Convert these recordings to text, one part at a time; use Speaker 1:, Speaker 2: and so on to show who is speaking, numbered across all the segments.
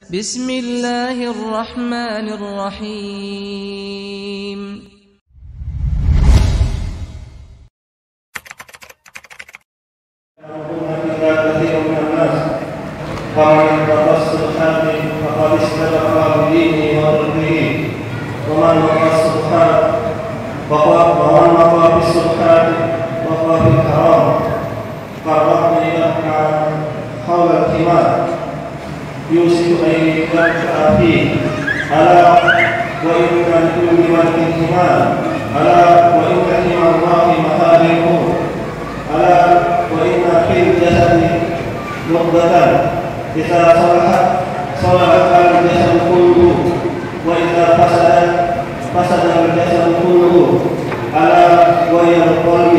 Speaker 1: Bismillahirrahmanirrahim.
Speaker 2: يوصي أن يرجع فيه ألا وإن لكل ملك حمار ألا وإن حمى الله محارمه ألا وإن في الجسد مضغة إذا صلحت صلح الجسد كله وإذا فسد الجسد كله ألا وهي القلب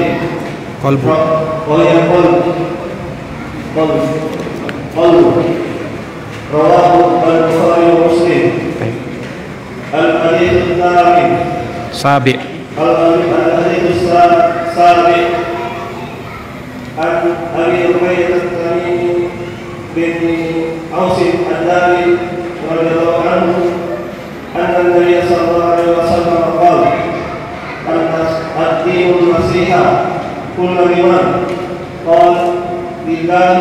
Speaker 2: رواه البخاري ومسلم. الحديث الثاني
Speaker 3: الحديث
Speaker 2: السابع عن أبي عبيدة التميمي بن أوس الداري رضي الله عنه أن النبي صلى الله عليه وسلم قال: الدين النصيحة كل لمن قال لله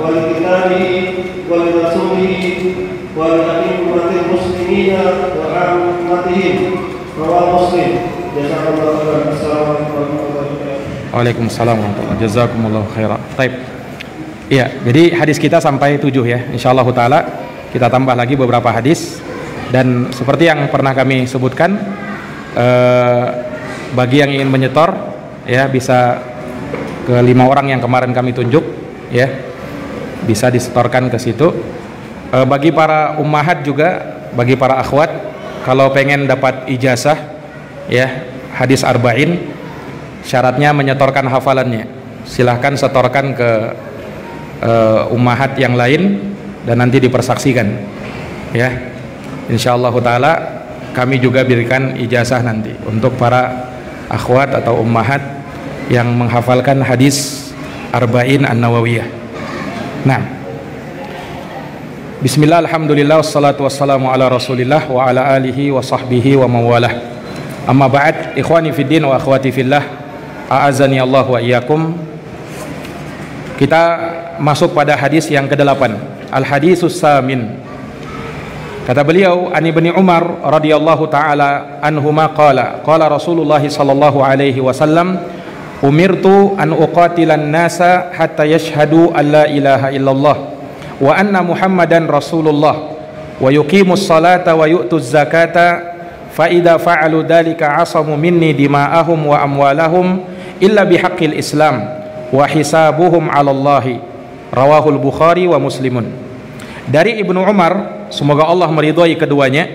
Speaker 2: ولكتابه ولرسوله ولأئمة المسلمين وعامتهم. رواه مسلم. Jazakallahu khairan. Assalamualaikum warahmatullahi wabarakatuh.
Speaker 3: Waalaikumsalam warahmatullahi wabarakatuh. Jazakumullahu khairan. Baik. Iya, jadi hadis kita sampai 7 ya. Insyaallah taala kita tambah lagi beberapa hadis, dan seperti yang pernah kami sebutkan, bagi yang ingin menyetor ya bisa ke 5 orang yang kemarin kami tunjuk ya, bisa disetorkan ke situ. Bagi para ummahat juga, bagi para akhwat, kalau pengen dapat ijazah ya hadis arba'in, syaratnya menyetorkan hafalannya. Silahkan setorkan ke ummahat yang lain dan nanti dipersaksikan ya. Insyaallah taala kami juga berikan ijazah nanti untuk para akhwat atau ummahat yang menghafalkan hadis arba'in an-nawawiyah. Nah, bismillah, alhamdulillah, wassalatu wassalamu ala rasulillah wa ala alihi wa sahbihi wa mawalah. Amma ba'd, ikhwani fiddin wa akhwati fillah, a'azani Allah wa iyyakum. Kita masuk pada hadis yang ke-8, al-hadisus samin. Kata beliau, an Ibni Umar radhiyallahu taala anhuma qala Rasulullah sallallahu alaihi wasallam, umirtu an uqatilan nasa hatta yashhadu an la ilaha illallah wa anna muhammadan rasulullah wa yuqimus salata wa yu'tuz zakata fa idza fa'alu dhalika asamu minni dima'ahum wa amwalahum illa bihaqqil islam wa hisabuhum 'ala Allahi. Rawahul Bukhari wa Muslimun. Dari Ibnu Umar, semoga Allah meridhai keduanya.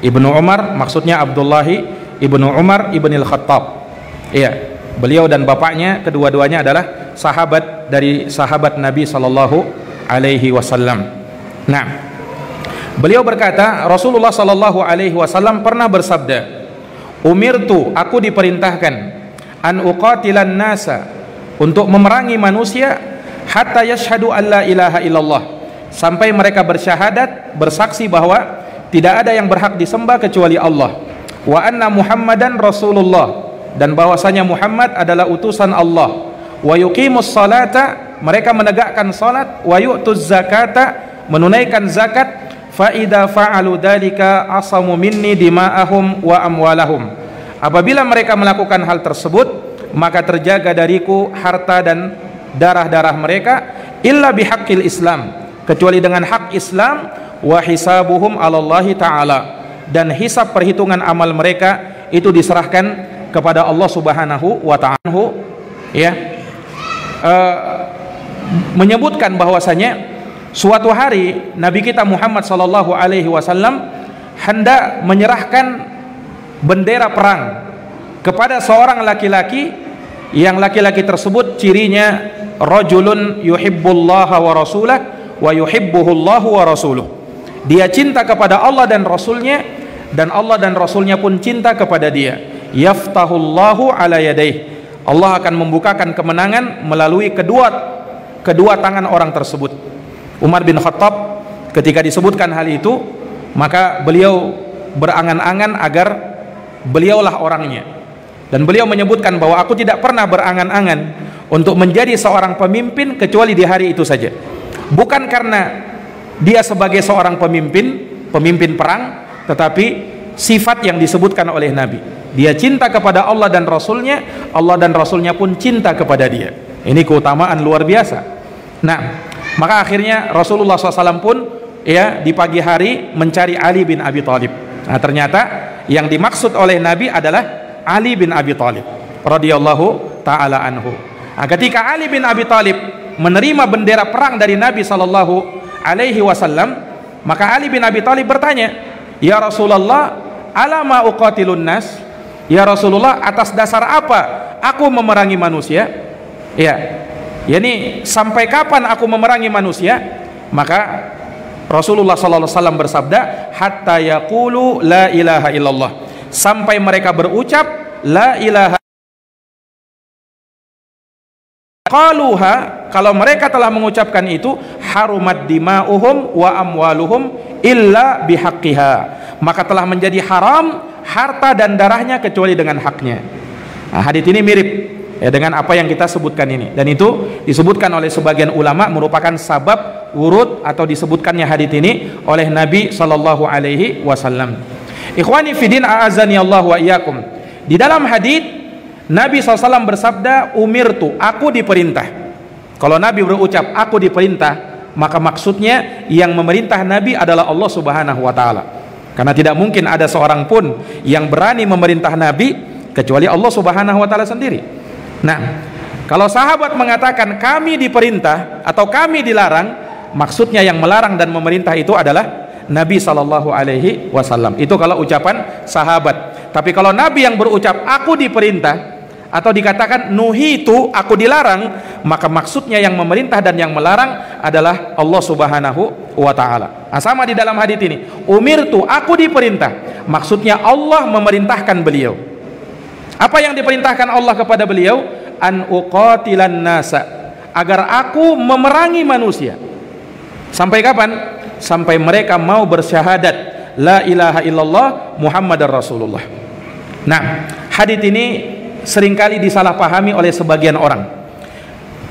Speaker 3: Ibnu Umar maksudnya Abdullahi Ibnu Umar Ibnil Khattab. Iya, beliau dan bapaknya kedua-duanya adalah sahabat dari sahabat Nabi sallallahu alaihi wasallam. Nah, beliau berkata, Rasulullah sallallahu alaihi wasallam pernah bersabda, umirtu, aku diperintahkan, an uqatilan nasa, untuk memerangi manusia, hatta yashhadu an la ilaha illallah, sampai mereka bersyahadat, bersaksi bahwa tidak ada yang berhak disembah kecuali Allah, wa anna muhammadan rasulullah, dan bahwasanya Muhammad adalah utusan Allah, wa yuqimus salata, mereka menegakkan salat, wa yu'tuz zakata, menunaikan zakat, fa idza fa'alu dzalika asamu minni dima'ahum wa amwalahum, apabila mereka melakukan hal tersebut maka terjaga dariku harta dan darah-darah mereka, illa bihaqqil Islam, kecuali dengan hak Islam, wa hisabuhum 'alallahi ta'ala, dan hisab perhitungan amal mereka itu diserahkan kepada Allah Subhanahu wa ta'ala ya. Menyebutkan bahwasanya suatu hari Nabi kita Muhammad sallallahu alaihi wasallam hendak menyerahkan bendera perang kepada seorang laki-laki, yang laki-laki tersebut cirinya rajulun yuhibbullaha wa rasulah wa yuhibbuhullahu wa rasuluh, dia cinta kepada Allah dan Rasulnya, dan Allah dan Rasulnya pun cinta kepada dia. Yaftahullahu ala yadayh, Allah akan membukakan kemenangan melalui kedua tangan orang tersebut. Umar bin Khattab ketika disebutkan hal itu, maka beliau berangan-angan agar beliaulah orangnya. Dan beliau menyebutkan bahwa aku tidak pernah berangan-angan untuk menjadi seorang pemimpin kecuali di hari itu saja. Bukan karena dia sebagai seorang pemimpin perang, tetapi sifat yang disebutkan oleh Nabi. Dia cinta kepada Allah dan Rasulnya, Allah dan Rasulnya pun cinta kepada dia. Ini keutamaan luar biasa. Nah, maka akhirnya Rasulullah SAW pun ya di pagi hari mencari Ali bin Abi Thalib. Nah, ternyata yang dimaksud oleh Nabi adalah Ali bin Abi Thalib radhiyallahu taala anhu. Nah, ketika Ali bin Abi Thalib menerima bendera perang dari Nabi sallallahu alaihi wasallam, maka Ali bin Abi Thalib bertanya, "Ya Rasulullah, alama uqatilun nas?" Ya Rasulullah, atas dasar apa aku memerangi manusia? Ya, yakni sampai kapan aku memerangi manusia? Maka Rasulullah sallallahu alaihi wasallam bersabda, "Hatta yaqulu la ilaha illallah." Sampai mereka berucap la ilaha. Qaluha, kalau mereka telah mengucapkan itu, harumat dima'uhum wa amwaluhum illa bihaqqiha, maka telah menjadi haram harta dan darahnya kecuali dengan haknya. Nah, hadits ini mirip ya dengan apa yang kita sebutkan ini, dan itu disebutkan oleh sebagian ulama merupakan sabab wurud atau disebutkannya hadits ini oleh Nabi sallallahu alaihi wasallam. Ikhwani fiddin, a'azani Allah wa iyyakum. Di dalam hadits Nabi SAW bersabda, umirtu, aku diperintah. Kalau Nabi berucap aku diperintah, maka maksudnya yang memerintah Nabi adalah Allah Subhanahu wa ta'ala. Karena tidak mungkin ada seorang pun yang berani memerintah Nabi kecuali Allah Subhanahu wa ta'ala sendiri. Nah, kalau sahabat mengatakan kami diperintah atau kami dilarang, maksudnya yang melarang dan memerintah itu adalah Nabi sallallahu alaihi wasallam. Itu kalau ucapan sahabat. Tapi kalau Nabi yang berucap aku diperintah atau dikatakan nuhitu, aku dilarang, maka maksudnya yang memerintah dan yang melarang adalah Allah Subhanahu wa ta'ala. Nah, sama di dalam hadits ini, umirtu, aku diperintah, maksudnya Allah memerintahkan beliau. Apa yang diperintahkan Allah kepada beliau? An uqatilan nasa, agar aku memerangi manusia. Sampai kapan? Sampai mereka mau bersyahadat la ilaha illallah Muhammadar Rasulullah. Nah, hadits ini seringkali disalahpahami oleh sebagian orang,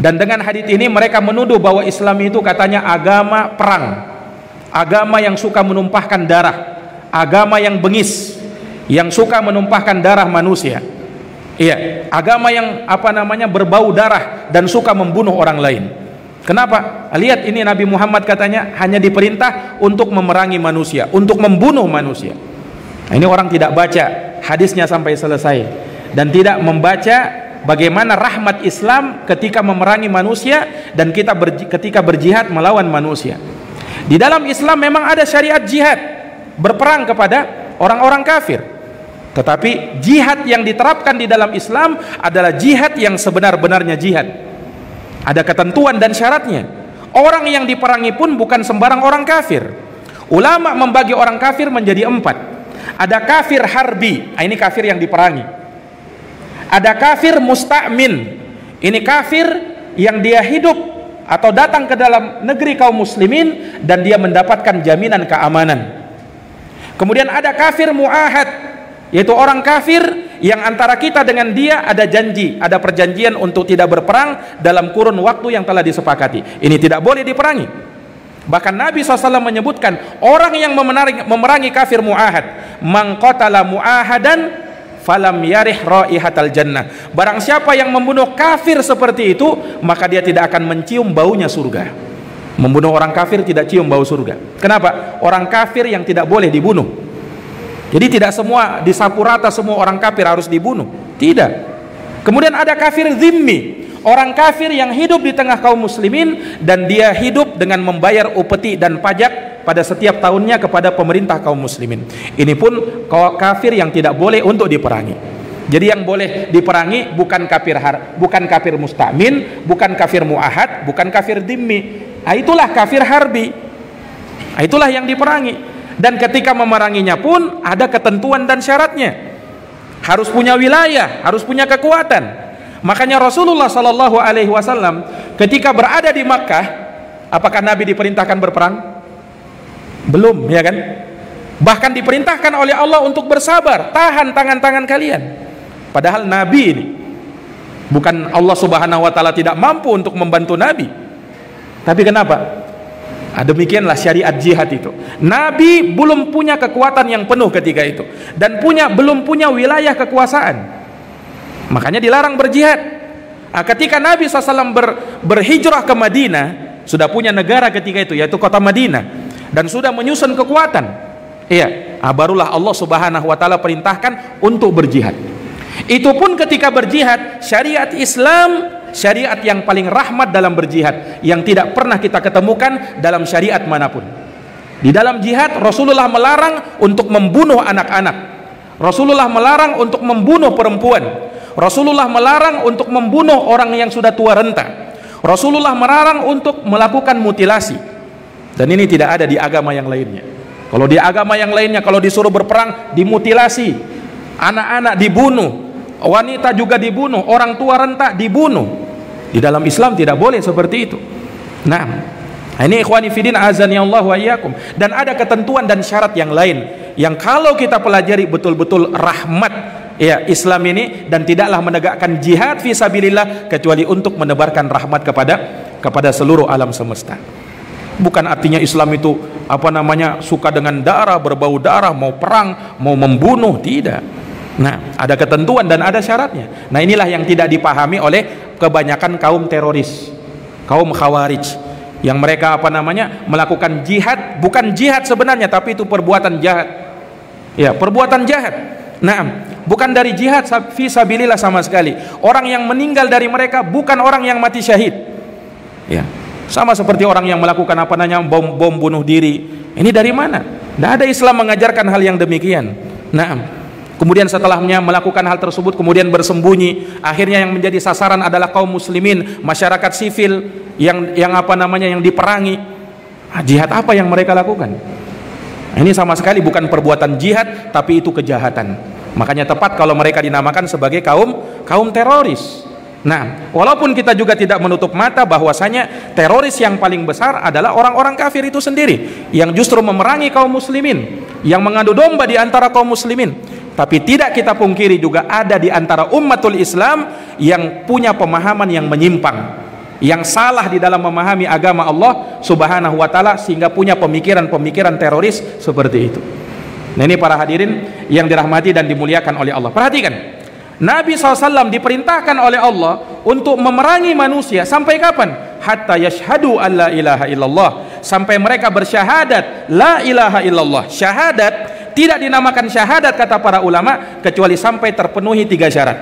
Speaker 3: dan dengan hadits ini mereka menuduh bahwa Islam itu katanya agama perang, agama yang suka menumpahkan darah, agama yang bengis, yang suka menumpahkan darah manusia. Iya, agama yang berbau darah dan suka membunuh orang lain. Kenapa? Lihat ini, Nabi Muhammad katanya hanya diperintah untuk memerangi manusia, untuk membunuh manusia. Nah, ini orang tidak baca hadisnya sampai selesai dan tidak membaca bagaimana rahmat Islam ketika memerangi manusia dan ketika berjihad melawan manusia. Di dalam Islam memang ada syariat jihad, berperang kepada orang-orang kafir. Tetapi jihad yang diterapkan di dalam Islam adalah jihad yang sebenar-benarnya jihad. Ada ketentuan dan syaratnya. Orang yang diperangi pun bukan sembarang orang kafir. Ulama membagi orang kafir menjadi 4. Ada kafir harbi, ini kafir yang diperangi. Ada kafir musta'min, ini kafir yang dia hidup atau datang ke dalam negeri kaum muslimin dan dia mendapatkan jaminan keamanan. Kemudian ada kafir mu'ahad, yaitu orang kafir yang antara kita dengan dia ada janji, ada perjanjian untuk tidak berperang dalam kurun waktu yang telah disepakati. Ini tidak boleh diperangi. Bahkan Nabi SAW menyebutkan orang yang memerangi kafir mu'ahad, man qatala mu'ahadan falam yarih raihatal jannah. Barang siapa yang membunuh kafir seperti itu, maka dia tidak akan mencium baunya surga. Membunuh orang kafir tidak cium bau surga. Kenapa? Orang kafir yang tidak boleh dibunuh. Jadi tidak semua disapu rata semua orang kafir harus dibunuh. Tidak. Kemudian ada kafir zimmi, orang kafir yang hidup di tengah kaum muslimin dan dia hidup dengan membayar upeti dan pajak pada setiap tahunnya kepada pemerintah kaum muslimin. Ini pun kafir yang tidak boleh untuk diperangi. Jadi yang boleh diperangi bukan kafir musta'min, bukan kafir mu'ahad, bukan kafir zimmi. Nah, itulah kafir harbi. Nah, itulah yang diperangi. Dan ketika memeranginya pun ada ketentuan dan syaratnya. Harus punya wilayah, harus punya kekuatan. Makanya Rasulullah sallallahu alaihi wasallam ketika berada di Makkah, apakah Nabi diperintahkan berperang? Belum, ya kan? Bahkan diperintahkan oleh Allah untuk bersabar, tahan tangan-tangan kalian. Padahal Nabi ini, bukan Allah Subhanahu wa Ta'ala tidak mampu untuk membantu Nabi, tapi kenapa? Demikianlah syariat jihad itu. Nabi belum punya kekuatan yang penuh ketika itu, dan belum punya wilayah kekuasaan, makanya dilarang berjihad. Ketika Nabi SAW berhijrah ke Madinah, sudah punya negara ketika itu, yaitu kota Madinah, dan sudah menyusun kekuatan. Iya, barulah Allah Subhanahu wa Ta'ala perintahkan untuk berjihad. Itu pun ketika berjihad, syariat Islam, syariat yang paling rahmat dalam berjihad, yang tidak pernah kita ketemukan dalam syariat manapun. Di dalam jihad, Rasulullah melarang untuk membunuh anak-anak, Rasulullah melarang untuk membunuh perempuan, Rasulullah melarang untuk membunuh orang yang sudah tua renta, Rasulullah melarang untuk melakukan mutilasi. Dan ini tidak ada di agama yang lainnya. Kalau di agama yang lainnya, kalau disuruh berperang, dimutilasi, anak-anak dibunuh, wanita juga dibunuh, orang tua renta dibunuh. Di dalam Islam tidak boleh seperti itu. Nah, ini ikhwani fiddin azani Allah wa iyyakum. Dan ada ketentuan dan syarat yang lain yang kalau kita pelajari betul-betul rahmat ya Islam ini, dan tidaklah menegakkan jihad fi sabilillah kecuali untuk menebarkan rahmat kepada seluruh alam semesta. Bukan artinya Islam itu suka dengan darah, berbau darah, mau perang, mau membunuh, tidak. Nah, ada ketentuan dan ada syaratnya. Nah, inilah yang tidak dipahami oleh kebanyakan kaum teroris, kaum khawarij, yang mereka melakukan jihad, bukan jihad sebenarnya, tapi itu perbuatan jahat. Ya, perbuatan jahat. Nah, bukan dari jihad fi sabilillah sama sekali. Orang yang meninggal dari mereka bukan orang yang mati syahid. Ya, sama seperti orang yang melakukan bom bunuh diri. Ini dari mana? Tidak ada Islam mengajarkan hal yang demikian. Nah, kemudian setelahnya melakukan hal tersebut kemudian bersembunyi, akhirnya yang menjadi sasaran adalah kaum muslimin, masyarakat sivil yang diperangi. Jihad apa yang mereka lakukan? Ini sama sekali bukan perbuatan jihad, tapi itu kejahatan. Makanya tepat kalau mereka dinamakan sebagai kaum teroris. Nah, walaupun kita juga tidak menutup mata bahwasanya teroris yang paling besar adalah orang-orang kafir itu sendiri, yang justru memerangi kaum muslimin, yang mengadu domba di antara kaum muslimin. Tapi tidak kita pungkiri juga ada di antara umatul Islam yang punya pemahaman yang menyimpang, yang salah di dalam memahami agama Allah Subhanahu wa Ta'ala, sehingga punya pemikiran-pemikiran teroris seperti itu. Nah, ini para hadirin yang dirahmati dan dimuliakan oleh Allah. Perhatikan, Nabi SAW diperintahkan oleh Allah untuk memerangi manusia sampai kapan? Hatta yashhadu an la ilaha illallah, sampai mereka bersyahadat la ilaha illallah. Syahadat tidak dinamakan syahadat kata para ulama kecuali sampai terpenuhi 3 syarat.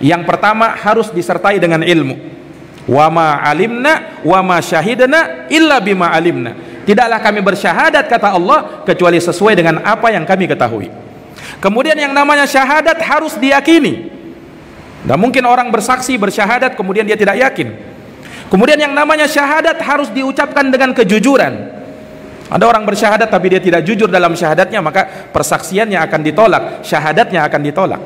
Speaker 3: Yang pertama, harus disertai dengan ilmu. Wa ma alimna wa ma syahidna illa bima alimna. Tidaklah kami bersyahadat kata Allah kecuali sesuai dengan apa yang kami ketahui. Kemudian yang namanya syahadat harus diyakini. Tidak mungkin orang bersaksi bersyahadat kemudian dia tidak yakin. Kemudian yang namanya syahadat harus diucapkan dengan kejujuran. Ada orang bersyahadat tapi dia tidak jujur dalam syahadatnya, maka persaksiannya akan ditolak, syahadatnya akan ditolak.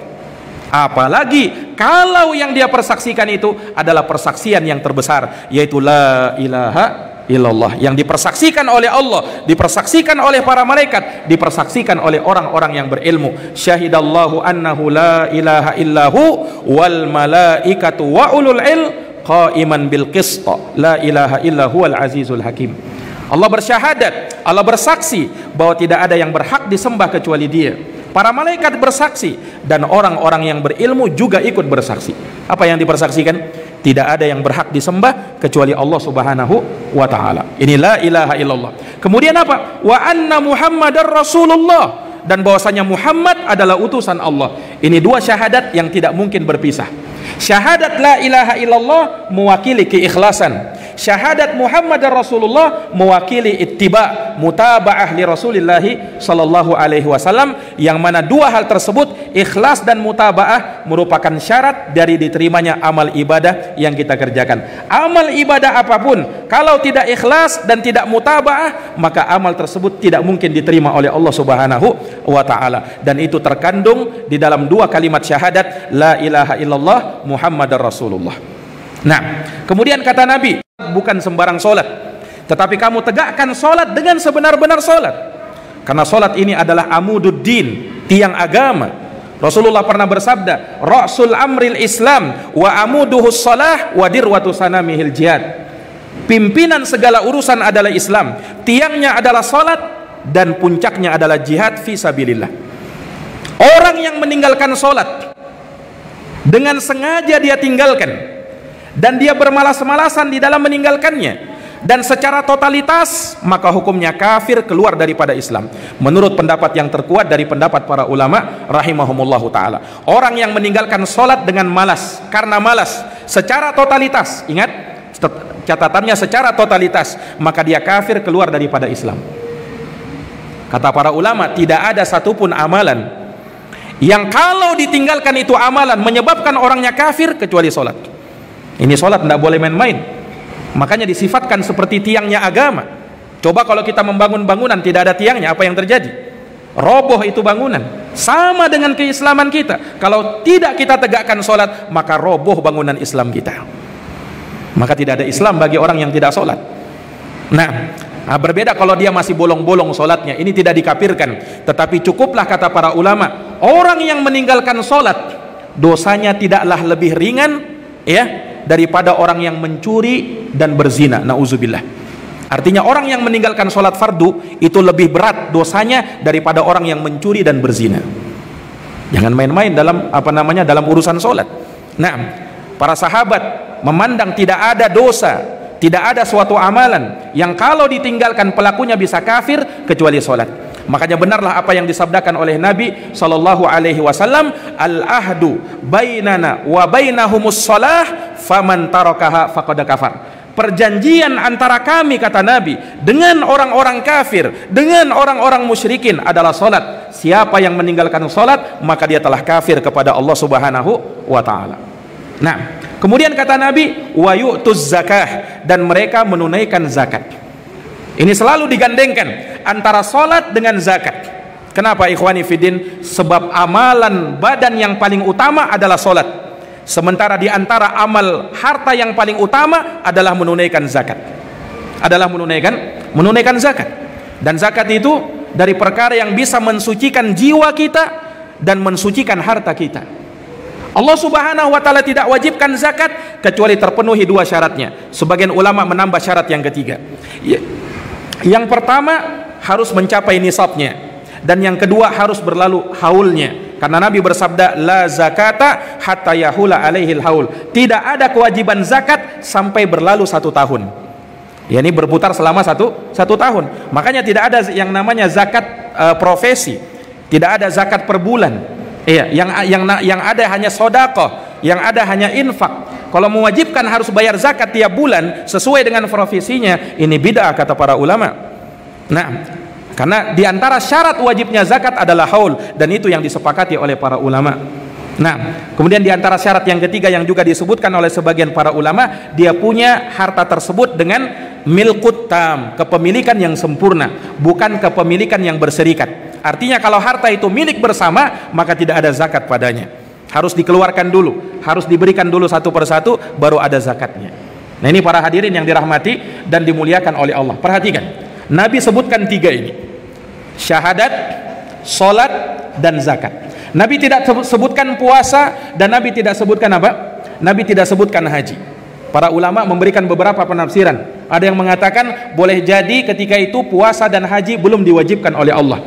Speaker 3: Apalagi kalau yang dia persaksikan itu adalah persaksian yang terbesar, yaitu la ilaha illallah, yang dipersaksikan oleh Allah, dipersaksikan oleh para malaikat, dipersaksikan oleh orang-orang yang berilmu. Syahidallahu annahu la ilaha illahu wal malaikatu wa ulul ilm qaiman bil qist la ilaha illa huwal azizul hakim. Allah bersyahadat, Allah bersaksi bahwa tidak ada yang berhak disembah kecuali Dia. Para malaikat bersaksi dan orang-orang yang berilmu juga ikut bersaksi. Apa yang dipersaksikan? Tidak ada yang berhak disembah kecuali Allah Subhanahu wa Ta'ala. Ini la ilaha illallah. Kemudian apa? Wa anna Muhammadar Rasulullah, dan bahwasanya Muhammad adalah utusan Allah. Ini 2 syahadat yang tidak mungkin berpisah. Syahadat la ilaha illallah mewakili keikhlasan. Syahadat Muhammad Rasulullah mewakili ittiba, mutaba'ah li Rasulillahi sallallahu alaihi wasallam, yang mana 2 hal tersebut, ikhlas dan mutaba'ah, merupakan syarat dari diterimanya amal ibadah yang kita kerjakan. Amal ibadah apapun kalau tidak ikhlas dan tidak mutaba'ah, maka amal tersebut tidak mungkin diterima oleh Allah Subhanahu wa Ta'ala. Dan itu terkandung di dalam 2 kalimat syahadat la ilaha illallah Muhammadar Rasulullah. Nah, kemudian kata Nabi, bukan sembarang sholat, tetapi kamu tegakkan salat dengan sebenar-benar salat, karena salat ini adalah amududdin, tiang agama. Rasulullah pernah bersabda, ra'sul amril Islam wa amuduhus salah wa dirwatu sanamihil jihad. Pimpinan segala urusan adalah Islam, tiangnya adalah salat, dan puncaknya adalah jihad fi sabilillah. Orang yang meninggalkan salat dengan sengaja dia tinggalkan, dan dia bermalas-malasan di dalam meninggalkannya, dan secara totalitas, maka hukumnya kafir, keluar daripada Islam. Menurut pendapat yang terkuat dari pendapat para ulama rahimahumullahu ta'ala, orang yang meninggalkan sholat dengan malas, karena malas secara totalitas, ingat catatannya secara totalitas, maka dia kafir, keluar daripada Islam. Kata para ulama, tidak ada satupun amalan yang kalau ditinggalkan itu amalan menyebabkan orangnya kafir kecuali sholat. Ini sholat tidak boleh main-main. Makanya disifatkan seperti tiangnya agama. Coba kalau kita membangun bangunan tidak ada tiangnya, apa yang terjadi? Roboh itu bangunan. Sama dengan keislaman kita. Kalau tidak kita tegakkan sholat, maka roboh bangunan Islam kita. Maka tidak ada Islam bagi orang yang tidak sholat. Nah, berbeda kalau dia masih bolong-bolong sholatnya, ini tidak dikafirkan. Tetapi cukuplah kata para ulama, orang yang meninggalkan sholat, dosanya tidaklah lebih ringan, ya, daripada orang yang mencuri dan berzina. Nauzubillah. Artinya orang yang meninggalkan sholat fardu itu lebih berat dosanya daripada orang yang mencuri dan berzina. Jangan main-main dalam dalam urusan sholat. Nah, para sahabat memandang tidak ada dosa, tidak ada suatu amalan yang kalau ditinggalkan pelakunya bisa kafir kecuali sholat. Makanya benarlah apa yang disabdakan oleh Nabi sallallahu alaihi wasallam, al-ahdu bainana wa bainahumus shalah faman tarakaha faqad kafar. Perjanjian antara kami, kata Nabi, dengan orang-orang kafir, dengan orang-orang musyrikin adalah salat. Siapa yang meninggalkan salat, maka dia telah kafir kepada Allah Subhanahu wa taala. Nah, kemudian kata Nabi, wa yu'tuz zakah, dan mereka menunaikan zakat. Ini selalu digandengkan antara salat dengan zakat. Kenapa ikhwani fiddin? Sebab amalan badan yang paling utama adalah salat. Sementara di antara amal harta yang paling utama adalah menunaikan zakat. Adalah menunaikan zakat. Dan zakat itu dari perkara yang bisa mensucikan jiwa kita dan mensucikan harta kita. Allah Subhanahu wa taala tidak wajibkan zakat kecuali terpenuhi dua syaratnya. Sebagian ulama menambah syarat yang ketiga. Yang pertama harus mencapai nisabnya, dan yang kedua harus berlalu haulnya. Karena Nabi bersabda, la zakata hatta yahula alaihil haul. Tidak ada kewajiban zakat sampai berlalu 1 tahun. Ya, ini berputar selama satu tahun. Makanya tidak ada yang namanya zakat profesi, tidak ada zakat per bulan. Iya, yang ada hanya sedekah, yang ada hanya infak. Kalau mewajibkan harus bayar zakat tiap bulan sesuai dengan profesinya, ini bid'ah kata para ulama. Nah, karena diantara syarat wajibnya zakat adalah haul, dan itu yang disepakati oleh para ulama. Nah, kemudian diantara syarat yang ketiga yang juga disebutkan oleh sebagian para ulama, dia punya harta tersebut dengan milkut tam, kepemilikan yang sempurna, bukan kepemilikan yang berserikat. Artinya kalau harta itu milik bersama, maka tidak ada zakat padanya. Harus dikeluarkan dulu, harus diberikan dulu satu persatu, baru ada zakatnya. Nah, ini para hadirin yang dirahmati dan dimuliakan oleh Allah. Perhatikan, Nabi sebutkan 3 ini: syahadat, salat, dan zakat. Nabi tidak sebutkan puasa, dan Nabi tidak sebutkan apa? Nabi tidak sebutkan haji. Para ulama memberikan beberapa penafsiran. Ada yang mengatakan boleh jadi ketika itu puasa dan haji belum diwajibkan oleh Allah.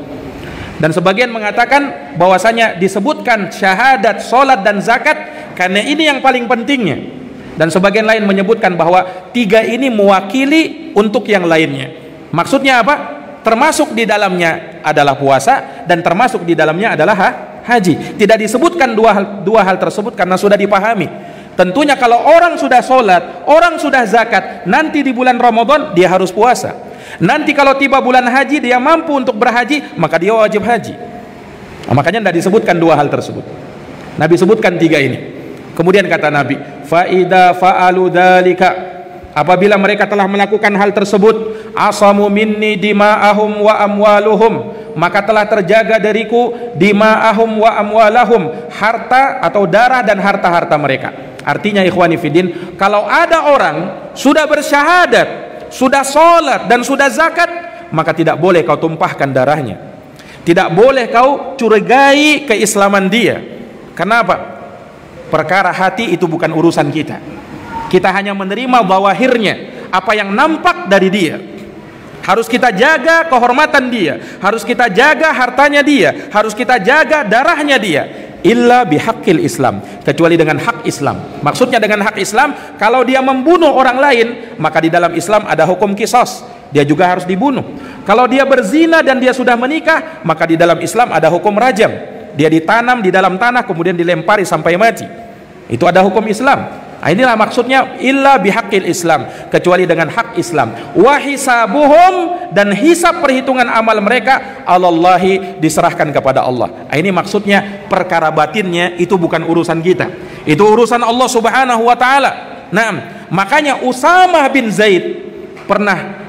Speaker 3: Dan sebagian mengatakan bahwasanya disebutkan syahadat, salat, dan zakat karena ini yang paling pentingnya. Dan sebagian lain menyebutkan bahwa 3 ini mewakili untuk yang lainnya. Maksudnya apa? Termasuk di dalamnya adalah puasa, dan termasuk di dalamnya adalah haji. Tidak disebutkan dua hal tersebut karena sudah dipahami. Tentunya kalau orang sudah sholat, orang sudah zakat, nanti di bulan Ramadan dia harus puasa. Nanti kalau tiba bulan haji dia mampu untuk berhaji, maka dia wajib haji. Nah, makanya tidak disebutkan 2 hal tersebut. Nabi sebutkan 3 ini. Kemudian kata Nabi, fa idza fa'alu dzalika, apabila mereka telah melakukan hal tersebut, asamu minni dima'ahum wa amwaluhum, maka telah terjaga dariku dima'ahum wa amwalahum, harta atau darah dan harta-harta mereka. Artinya ikhwani fiddin, kalau ada orang sudah bersyahadat, sudah sholat dan sudah zakat, maka tidak boleh kau tumpahkan darahnya, tidak boleh kau curigai keislaman dia. Kenapa? Perkara hati itu bukan urusan kita. Kita hanya menerima bawahirnya, apa yang nampak dari dia. Harus kita jaga kehormatan dia, harus kita jaga hartanya dia, harus kita jaga darahnya dia. Illa bihaqqil Islam, kecuali dengan hak Islam. Maksudnya dengan hak Islam, kalau dia membunuh orang lain, maka di dalam Islam ada hukum qisas, dia juga harus dibunuh. Kalau dia berzina dan dia sudah menikah, maka di dalam Islam ada hukum rajam, dia ditanam di dalam tanah kemudian dilempari sampai mati. Itu ada hukum Islam. Nah, inilah maksudnya illa bihaqqil Islam, kecuali dengan hak Islam. Wa hisabuhum, dan hisab perhitungan amal mereka alallahi, diserahkan kepada Allah. Nah, ini maksudnya perkara batinnya itu bukan urusan kita, itu urusan Allah Subhanahu wa taala. Nah, makanya Usamah bin Zaid pernah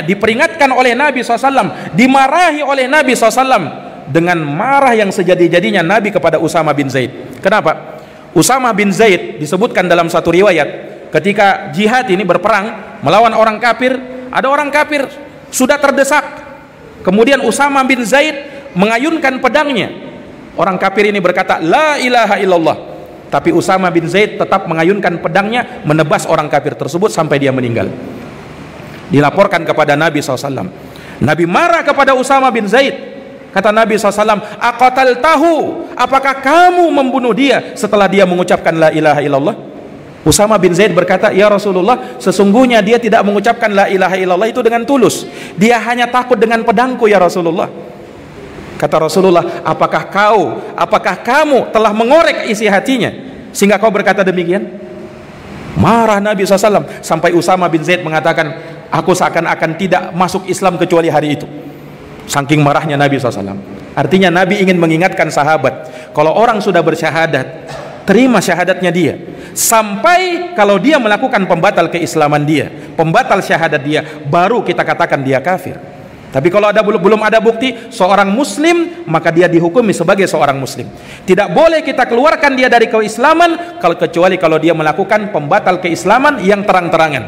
Speaker 3: diperingatkan oleh Nabi SAW, dimarahi oleh Nabi SAW dengan marah yang sejadi-jadinya Nabi kepada Usamah bin Zaid. Kenapa? Usamah bin Zaid disebutkan dalam satu riwayat, ketika jihad ini berperang melawan orang kafir, ada orang kafir sudah terdesak, kemudian Usamah bin Zaid mengayunkan pedangnya. Orang kafir ini berkata la ilaha illallah, tapi Usamah bin Zaid tetap mengayunkan pedangnya menebas orang kafir tersebut sampai dia meninggal. Dilaporkan kepada Nabi SAW. Nabi marah kepada Usamah bin Zaid. Kata Nabi SAW, aqataltahu, apakah kamu membunuh dia setelah dia mengucapkan la ilaha illallah? Usamah bin Zaid berkata, ya Rasulullah, sesungguhnya dia tidak mengucapkan la ilaha illallah itu dengan tulus, dia hanya takut dengan pedangku ya Rasulullah. Kata Rasulullah, apakah kamu telah mengorek isi hatinya sehingga kau berkata demikian? Marah Nabi SAW sampai Usamah bin Zaid mengatakan, aku seakan-akan tidak masuk Islam kecuali hari itu. Saking marahnya Nabi SAW. Artinya Nabi ingin mengingatkan sahabat, kalau orang sudah bersyahadat, terima syahadatnya dia, sampai kalau dia melakukan pembatal keislaman dia, pembatal syahadat dia, baru kita katakan dia kafir. Tapi kalau belum ada bukti seorang muslim, maka dia dihukumi sebagai seorang muslim. Tidak boleh kita keluarkan dia dari keislaman kecuali kalau dia melakukan pembatal keislaman yang terang-terangan.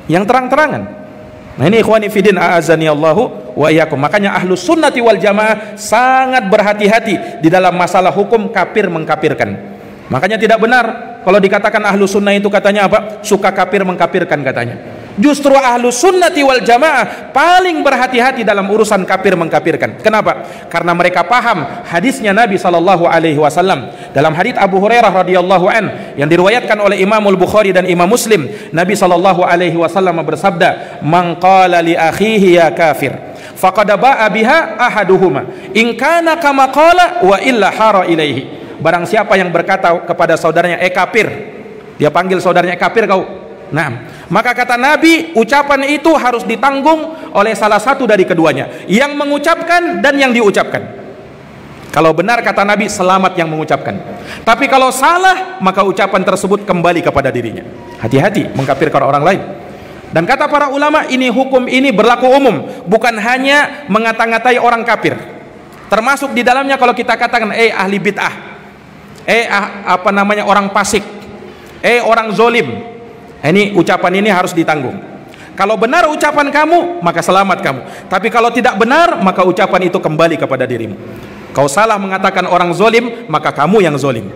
Speaker 3: Yang terang-terangan. Nah, ini ikhwani fiddin a'azani Allahu wa iyyakum. Makanya ahlus sunnati wal jamaah sangat berhati-hati di dalam masalah hukum kafir mengkafirkan. Makanya tidak benar kalau dikatakan ahlus sunnah itu katanya apa? Suka kafir mengkafirkan katanya. Justru ahlus sunnati wal jamaah paling berhati-hati dalam urusan kafir mengkafirkan. Kenapa? Karena mereka paham hadisnya Nabi SAW. Dalam hadis Abu Hurairah radhiyallahu an yang diriwayatkan oleh Imamul Bukhari dan Imam Muslim, Nabi SAW bersabda, "Man qala li akhihi ya kafir, faqad ba'a biha ahaduhuma, in kana kama qala wa illa hara ilaihi." Barang siapa yang berkata kepada saudaranya kafir, dia panggil saudaranya kafir kau. Nah, maka kata Nabi, ucapan itu harus ditanggung oleh salah satu dari keduanya, yang mengucapkan dan yang diucapkan. Kalau benar kata Nabi, selamat yang mengucapkan. Tapi kalau salah, maka ucapan tersebut kembali kepada dirinya. Hati-hati mengkafirkan orang lain. Dan kata para ulama, ini hukum ini berlaku umum, bukan hanya mengata-ngatai orang kafir. Termasuk di dalamnya kalau kita katakan ahli bid'ah, orang fasik, orang zolim. Ini ucapan ini harus ditanggung. Kalau benar ucapan kamu, maka selamat kamu. Tapi kalau tidak benar, maka ucapan itu kembali kepada dirimu. Kau salah mengatakan orang zolim, maka kamu yang zolim.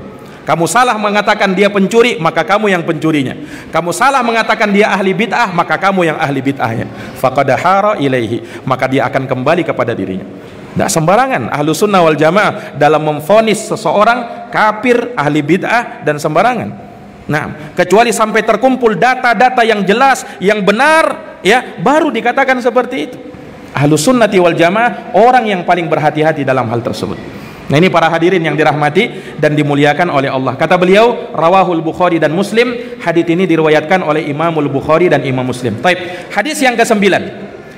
Speaker 3: Kamu salah mengatakan dia pencuri, maka kamu yang pencurinya. Kamu salah mengatakan dia ahli bid'ah, maka kamu yang ahli bid'ahnya. Faqad hara ilaihi, maka dia akan kembali kepada dirinya. Tidak sembarangan Ahlus Sunnah wal Jamaah dalam memvonis seseorang kafir, ahli bid'ah dan sembarangan. Nah, kecuali sampai terkumpul data-data yang jelas, yang benar, ya, baru dikatakan seperti itu. Ahlus Sunnati wal Jamaah orang yang paling berhati-hati dalam hal tersebut. Nah, ini para hadirin yang dirahmati dan dimuliakan oleh Allah. Kata beliau, rawahul Bukhari dan Muslim. Hadis ini diriwayatkan oleh Imamul Bukhari dan Imam Muslim. Taib. Hadis yang ke-9.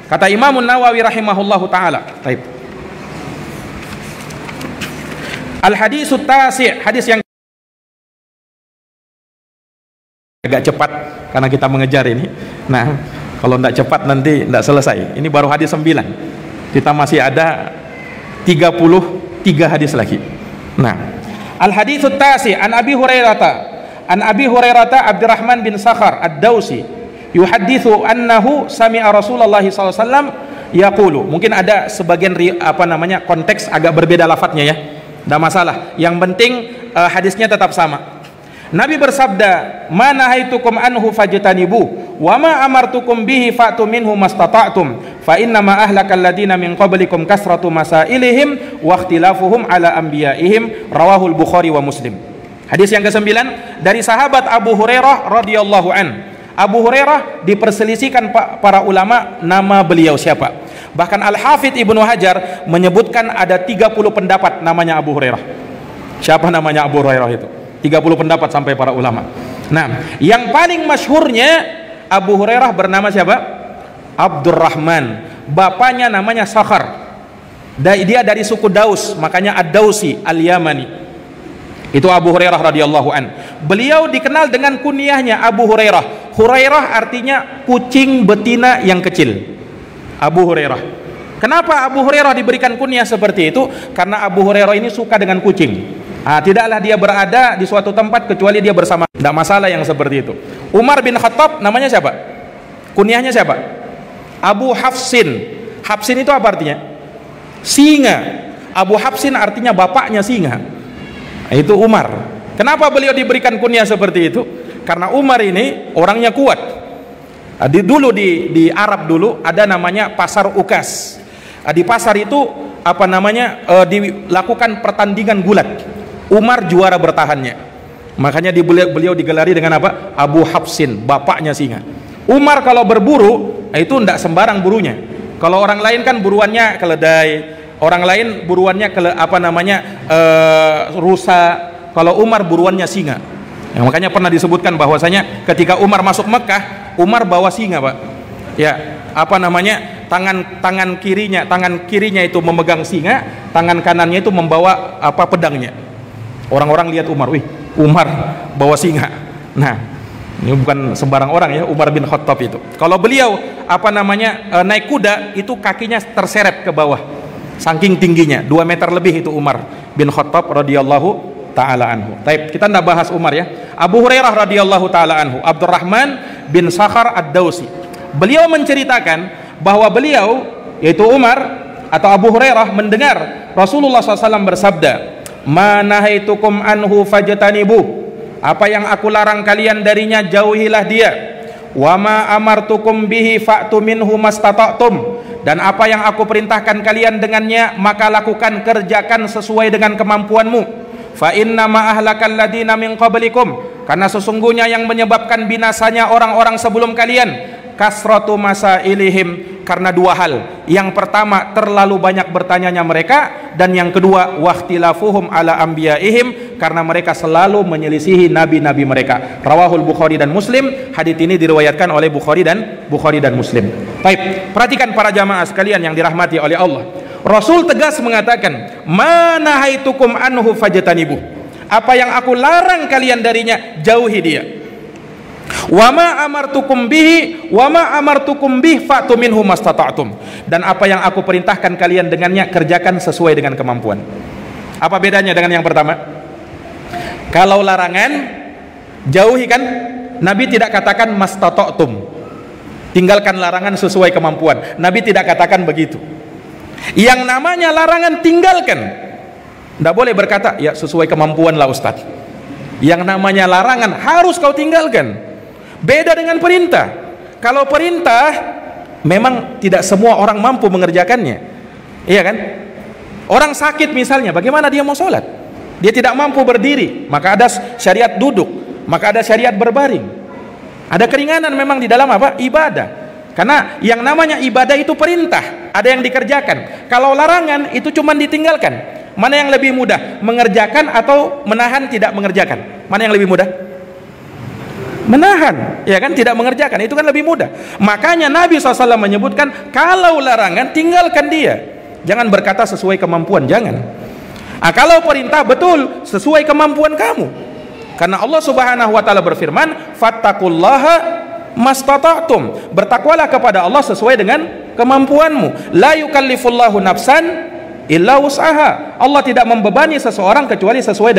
Speaker 3: Kata Imam Nawawi rahimahullahu taala. Taib. Al-haditsut tasi', hadis yang agak cepat karena kita mengejar ini. Nah, kalau tidak cepat nanti tidak selesai. Ini baru hadis 9. Kita masih ada 33 hadis lagi. Nah, al-haditsut tasi' an Abi Hurairah Abdurrahman bin Sakhar ad-Dausi yuhadditsu annahu sami'a Rasulullah sallallahu alaihi wasallam yaqulu. Mungkin ada sebagian konteks agak berbeda lafadznya ya. Tidak masalah. Yang penting hadisnya tetap sama. Nabi bersabda, "Ma nahaitukum anhu fajtanibu wa ma amartukum bihi fa'tu minhu mastata'tum fa inna ma ahlakal ladina min qablikum kasratu masailihim wa ikhtilafuhum ala anbiya'ihim." Rawahul Bukhari wa Muslim. Hadis yang ke-9 dari sahabat Abu Hurairah radhiyallahu an. Abu Hurairah diperselisihkan para ulama nama beliau siapa. Bahkan Al-Hafidz Ibnu Hajar menyebutkan ada 30 pendapat namanya Abu Hurairah. Siapa namanya Abu Hurairah itu? 30 pendapat sampai para ulama. Nah, yang paling masyhurnya Abu Hurairah bernama siapa? Abdurrahman. Bapaknya namanya Sakhar. Dia dari suku Daus, makanya Ad-Dausi Al-Yamani. Itu Abu Hurairah radhiyallahu an. Beliau dikenal dengan kunyahnya Abu Hurairah. Hurairah artinya kucing betina yang kecil. Abu Hurairah. Kenapa Abu Hurairah diberikan kunyah seperti itu? Karena Abu Hurairah ini suka dengan kucing. Tidaklah dia berada di suatu tempat kecuali dia bersama. Tidak masalah yang seperti itu. Umar bin Khattab namanya siapa? Kunyahnya siapa? Abu Hafsin. Hafsin itu apa artinya? Singa. Abu Hafsin artinya bapaknya singa. Itu Umar. Kenapa beliau diberikan kunyah seperti itu? Karena Umar ini orangnya kuat. Di Arab dulu ada namanya pasar Ukas. Di pasar itu dilakukan pertandingan gulat. Umar juara bertahannya. Makanya beliau digelari dengan apa? Abu Hafsin, bapaknya singa. Umar kalau berburu itu tidak sembarang burunya. Kalau orang lain kan buruannya keledai, orang lain buruannya rusa. Kalau Umar buruannya singa. Makanya pernah disebutkan bahwasanya ketika Umar masuk Mekah, Umar bawa singa, Pak. Ya, tangan kirinya itu memegang singa, tangan kanannya itu membawa pedangnya. Orang-orang lihat Umar, wih, Umar bawa singa. Nah, ini bukan sembarang orang ya, Umar bin Khattab itu. Kalau beliau naik kuda, itu kakinya terseret ke bawah, saking tingginya, 2 meter lebih itu Umar bin Khattab radhiyallahu taala anhu. Taib, kita tidak bahas Umar ya. Abu Hurairah radhiyallahu taala anhu, Abdurrahman bin Sakhar Ad-Dausi. Beliau menceritakan bahwa beliau, yaitu Umar atau Abu Hurairah, mendengar Rasulullah SAW bersabda, "Ma nahaitukum anhu fajtanibu." Apa yang aku larang kalian darinya, jauhilah dia. Wa ma amartukum bihi fa'tu minhu mastata'tum. Dan apa yang aku perintahkan kalian dengannya, maka lakukan, kerjakan sesuai dengan kemampuanmu. Fa inna ma ahlakal ladina min qablikum. Karena sesungguhnya yang menyebabkan binasanya orang-orang sebelum kalian, kasratu masailihim, karena 2 hal. Yang pertama, terlalu banyak bertanyanya mereka, dan yang kedua, waqtilafuhum ala anbiya'ihim, karena mereka selalu menyelisihi nabi-nabi mereka. Rawahul Bukhari dan Muslim. Hadits ini diriwayatkan oleh Bukhari dan Muslim. Baik, perhatikan para jamaah sekalian yang dirahmati oleh Allah. Rasul tegas mengatakan, "Ma nahaitukum anhu fajtanibu." Apa yang aku larang kalian darinya, jauhi dia. Wa ma amartukum bihi wa ma amartukum bih fa'tu minhu mastata'tum. Dan apa yang aku perintahkan kalian dengannya, kerjakan sesuai dengan kemampuan. Apa bedanya dengan yang pertama? Kalau larangan, jauhi kan? Nabi tidak katakan mastata'tum, tinggalkan larangan sesuai kemampuan. Nabi tidak katakan begitu. Yang namanya larangan, tinggalkan. Tidak boleh berkata, ya sesuai kemampuan lah Ustaz. Yang namanya larangan harus kau tinggalkan. Beda dengan perintah. Kalau perintah, memang tidak semua orang mampu mengerjakannya. Iya kan? Orang sakit misalnya, bagaimana dia mau sholat? Dia tidak mampu berdiri, maka ada syariat duduk, maka ada syariat berbaring. Ada keringanan memang di dalam apa? Ibadah. Karena yang namanya ibadah itu perintah, ada yang dikerjakan. Kalau larangan itu cuma ditinggalkan. Mana yang lebih mudah? Mengerjakan atau menahan tidak mengerjakan? Mana yang lebih mudah? Menahan, ya kan? Tidak mengerjakan, itu kan lebih mudah. Makanya Nabi SAW menyebutkan, kalau larangan, tinggalkan dia. Jangan berkata sesuai kemampuan, jangan. Kalau perintah, betul, sesuai kemampuan kamu. Karena Allah Subhanahu wa Ta'ala berfirman, fattaqullaha mastata'tum. Bertakwalah kepada Allah sesuai dengan kemampuanmu. La yukallifullahu nafsan illa wus'aha. Allah tidak membebani seseorang kecuali sesuai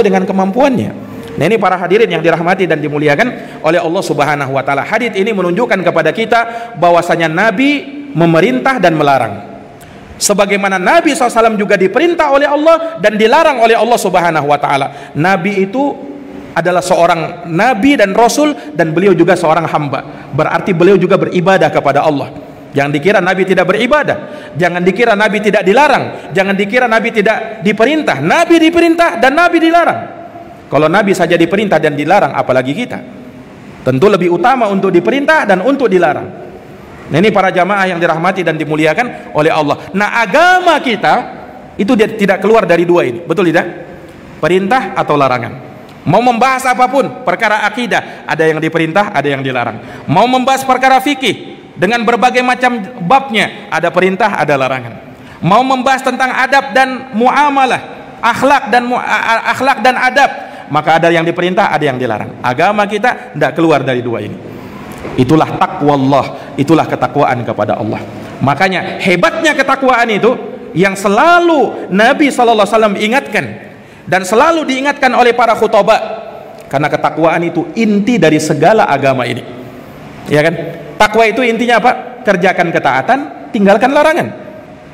Speaker 3: dengan kemampuannya. Nah, ini para hadirin yang dirahmati dan dimuliakan oleh Allah Subhanahu wa taala. Hadis ini menunjukkan kepada kita bahwasanya Nabi memerintah dan melarang. Sebagaimana Nabi SAW juga diperintah oleh Allah dan dilarang oleh Allah Subhanahu wa taala. Nabi itu adalah seorang nabi dan rasul, dan beliau juga seorang hamba. Berarti beliau juga beribadah kepada Allah. Jangan dikira Nabi tidak beribadah, jangan dikira Nabi tidak dilarang, jangan dikira Nabi tidak diperintah. Nabi diperintah dan Nabi dilarang. Kalau Nabi saja diperintah dan dilarang, apalagi kita? Tentu lebih utama untuk diperintah dan untuk dilarang. Nah, ini para jamaah yang dirahmati dan dimuliakan oleh Allah. Nah, agama kita itu tidak keluar dari dua ini, betul tidak? Perintah atau larangan. Mau membahas apapun, perkara akidah, ada yang diperintah, ada yang dilarang. Mau membahas perkara fikih dengan berbagai macam babnya, ada perintah, ada larangan. Mau membahas tentang adab dan muamalah, akhlak dan adab, maka ada yang diperintah, ada yang dilarang. Agama kita tidak keluar dari dua ini. Itulah taqwallah, itulah ketakwaan kepada Allah. Makanya hebatnya ketakwaan itu yang selalu Nabi SAW ingatkan dan selalu diingatkan oleh para khutbah, karena ketakwaan itu inti dari segala agama ini, ya kan? Takwa itu intinya apa? Kerjakan ketaatan, tinggalkan larangan.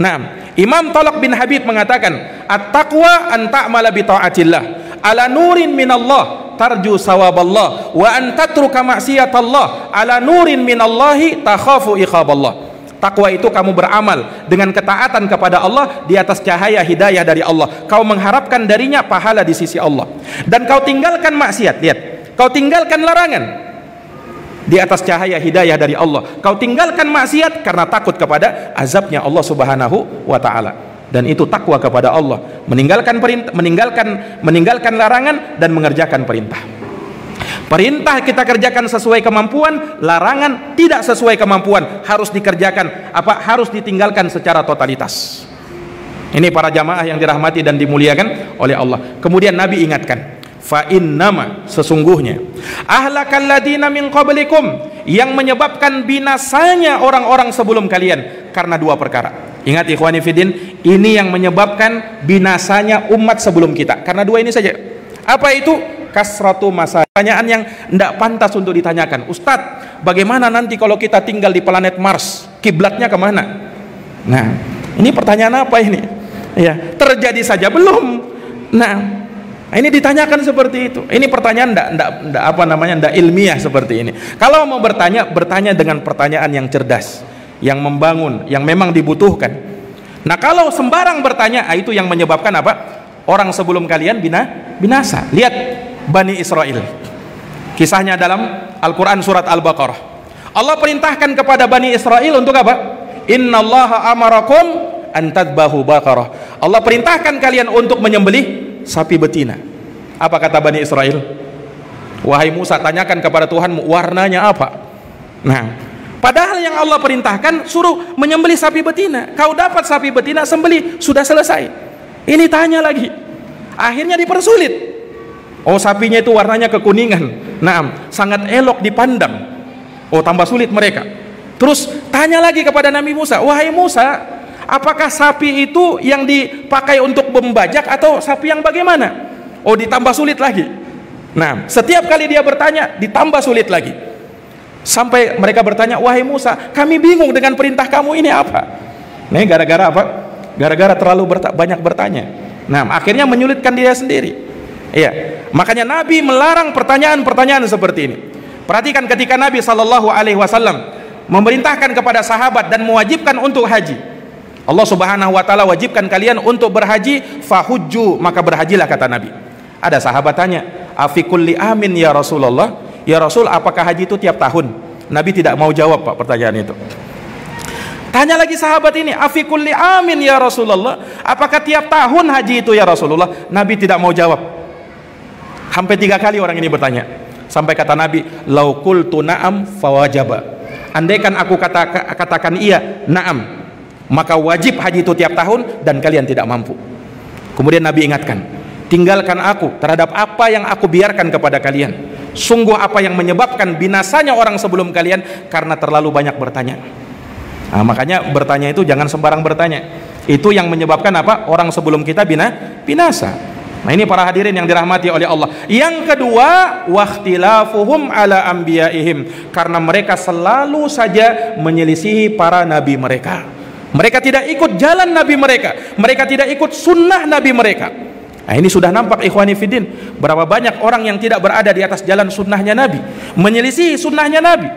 Speaker 3: Nah, Imam Talaq bin Habib mengatakan, at-taqwa an ta'mala bi ta'atillah ala nurin minallah tarju sawaballah wa an tatruka ma'siyatallah ala nurin minallahi takhafu iqaballah. Takwa itu kamu beramal dengan ketaatan kepada Allah di atas cahaya hidayah dari Allah. Kau mengharapkan darinya pahala di sisi Allah. Dan kau tinggalkan maksiat, lihat. Kau tinggalkan larangan di atas cahaya hidayah dari Allah. Kau tinggalkan maksiat karena takut kepada azabnya Allah Subhanahu wa taala. Dan itu takwa kepada Allah, meninggalkan perintah, meninggalkan larangan dan mengerjakan perintah. Perintah kita kerjakan sesuai kemampuan, larangan tidak sesuai kemampuan, harus dikerjakan harus ditinggalkan secara totalitas. Ini para jamaah yang dirahmati dan dimuliakan oleh Allah. Kemudian Nabi ingatkan, fa innama, sesungguhnya ahlakal ladina min qablikum, yang menyebabkan binasanya orang-orang sebelum kalian karena dua perkara. Ingat ikhwani fiddin, ini yang menyebabkan binasanya umat sebelum kita karena dua ini saja. Apa itu? Kasratu masa. Pertanyaan yang tidak pantas untuk ditanyakan. Ustadz, bagaimana nanti kalau kita tinggal di planet Mars? Kiblatnya kemana? Nah, ini pertanyaan apa ini? Ya, terjadi saja belum. Nah, ini ditanyakan seperti itu. Ini pertanyaan tidak ilmiah seperti ini. Kalau mau bertanya dengan pertanyaan yang cerdas, yang membangun, yang memang dibutuhkan. Nah, kalau sembarang bertanya, itu yang menyebabkan apa? Orang sebelum kalian binasa. Lihat Bani Israel, kisahnya dalam Al-Quran surat Al-Baqarah. Allah perintahkan kepada Bani Israel untuk apa? Innallaha amarakum an tadbahu baqarah. Allah perintahkan kalian untuk menyembelih sapi betina. Apa kata Bani Israel? Wahai Musa, tanyakan kepada Tuhanmu warnanya apa. Nah, padahal yang Allah perintahkan suruh menyembelih sapi betina. Kau dapat sapi betina, sembelih, sudah selesai. Ini tanya lagi, akhirnya dipersulit. Oh, sapinya itu warnanya kekuningan. Nah, sangat elok dipandang. Oh, tambah sulit mereka. Terus tanya lagi kepada Nabi Musa, wahai Musa, apakah sapi itu yang dipakai untuk membajak atau sapi yang bagaimana? Oh, ditambah sulit lagi. Nah, setiap kali dia bertanya ditambah sulit lagi. Sampai mereka bertanya, wahai Musa, kami bingung dengan perintah kamu ini apa? Nih, gara-gara apa? Gara-gara terlalu banyak bertanya. Nah, akhirnya menyulitkan dia sendiri. Iya, makanya Nabi melarang pertanyaan-pertanyaan seperti ini. Perhatikan ketika Nabi SAW memerintahkan kepada sahabat dan mewajibkan untuk haji. Allah Subhanahu wa taala wajibkan kalian untuk berhaji, fahujju, maka berhajilah kata Nabi. Ada sahabat tanya, afi kulli amin ya Rasulullah? Ya Rasul, apakah haji itu tiap tahun? Nabi tidak mau jawab, Pak, pertanyaan itu. Tanya lagi sahabat ini, afi kulli amin ya Rasulullah? Apakah tiap tahun haji itu ya Rasulullah? Nabi tidak mau jawab. Sampai 3 kali orang ini bertanya. Sampai kata Nabi, lau qultu na'am fawajaba. Andaikan aku katakan iya, na'am, maka wajib haji itu tiap tahun dan kalian tidak mampu. Kemudian Nabi ingatkan, tinggalkan aku terhadap apa yang aku biarkan kepada kalian. Sungguh apa yang menyebabkan binasanya orang sebelum kalian karena terlalu banyak bertanya. Nah, makanya bertanya itu jangan sembarang bertanya. Itu yang menyebabkan apa? Orang sebelum kita binasa. Nah, ini para hadirin yang dirahmati oleh Allah. Yang kedua, wakhtilafuhum ala anbiyaihim, karena mereka selalu saja menyelisihi para nabi mereka. Mereka tidak ikut jalan nabi mereka. Mereka tidak ikut sunnah nabi mereka. Nah, ini sudah nampak ikhwani fiddin, berapa banyak orang yang tidak berada di atas jalan sunnahnya nabi, menyelisihi sunnahnya nabi.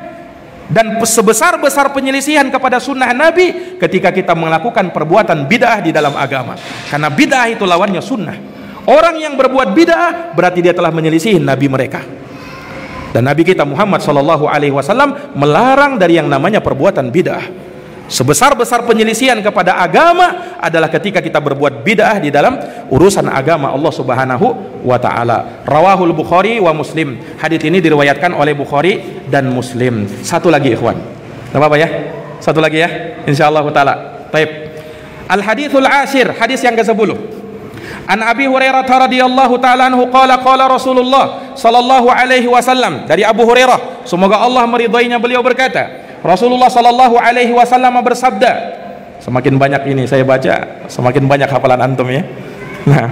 Speaker 3: Dan sebesar-besar penyelisihan kepada sunnah nabi ketika kita melakukan perbuatan bid'ah di dalam agama, karena bid'ah itu lawannya sunnah. Orang yang berbuat bid'ah berarti dia telah menyelisihi nabi mereka. Dan nabi kita Muhammad SAW melarang dari yang namanya perbuatan bid'ah. Sebesar-besar penyelisihan kepada agama adalah ketika kita berbuat bid'ah di dalam urusan agama Allah Subhanahu wa taala. Rawahul Bukhari wa Muslim. Hadits ini diriwayatkan oleh Bukhari dan Muslim. Satu lagi ikhwan. Enggak apa-apa ya? Satu lagi ya, insyaallah taala. Baik. Al haditsul ashir, hadis yang ke-10. An Abi Hurairah radhiyallahu taala anhu qala qala Rasulullah sallallahu alaihi wasallam, dari Abu Hurairah, semoga Allah meridainya, beliau berkata, Rasulullah sallallahu alaihi wasallam bersabda, semakin banyak ini saya baca, semakin banyak hafalan antum ya. Nah,